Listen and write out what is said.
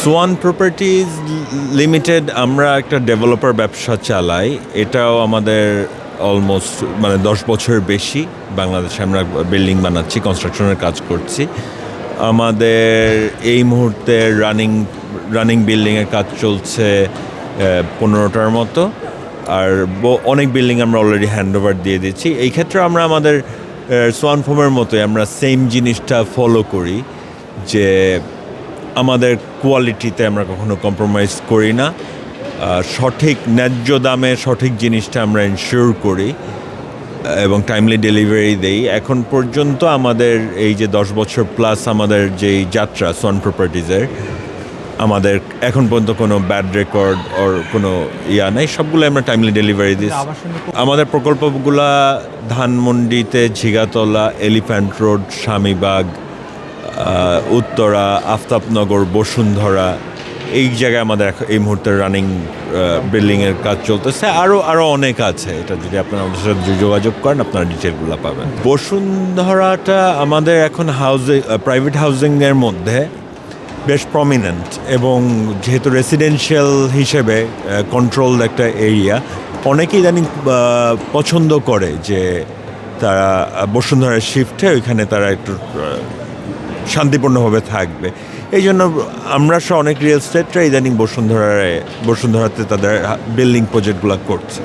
Schwann properties limited আমরা একটা developer ব্যবসা চালাই। এটাও আমাদের অলমোস্ট 10 বছর বেশি বাংলাদেশে আমরা বিল্ডিং বানাচ্ছি, কনস্ট্রাকশনের কাজ করছি। আমাদের এই মুহূর্তে রানিং বিল্ডিংয়ের কাজ চলছে 15টার মতো, আর অনেক বিল্ডিং আমরা অলরেডি হ্যান্ডওভার দিয়ে দিচ্ছি। এই ক্ষেত্রে আমরা আমাদের সোয়ান ফোমের মতোই আমরা সেম জিনিসটা ফলো করি, যে আমাদের কোয়ালিটিতে আমরা কখনো কম্প্রোমাইজ করি না। সঠিক ন্যায্য দামে সঠিক জিনিসটা আমরা এনশিওর করি এবং টাইমলি ডেলিভারি দেই। এখন পর্যন্ত আমাদের এই যে 10 বছর প্লাস আমাদের যেই যাত্রা সোয়ান প্রপার্টিজের, আমাদের এখন পর্যন্ত কোনো ব্যাড রেকর্ড ওর কোনো নেই, সবগুলো আমরা টাইমলি ডেলিভারি দিই। আমাদের প্রকল্পগুলা ধানমন্ডিতে, ঝিগাতলা, এলিফ্যান্ট রোড, স্বামীবাগ, উত্তরা, আফতাবনগর, বসুন্ধরা, এই জায়গায় আমাদের এই মুহূর্তে রানিং বিল্ডিংয়ের কাজ চলতেছে। আরও অনেক আছে, এটা যদি আপনারা আমাদের সাথে যোগাযোগ করেন আপনারা ডিটেলগুলো পাবেন। বসুন্ধরাটা আমাদের এখন প্রাইভেট হাউজিংয়ের মধ্যে বেশ প্রমিনেন্ট, এবং যেহেতু রেসিডেন্সিয়াল হিসেবে কন্ট্রোলড একটা এরিয়া, অনেকেই ইদানিং পছন্দ করে যে তারা বসুন্ধরার শিফটে ওইখানে তারা একটু শান্তিপূর্ণভাবে থাকবে। এই জন্য আমরা অনেক রিয়েল এস্টেটরা ইদানিং বসুন্ধরাতে তাদের বিল্ডিং প্রজেক্টগুলো করছে।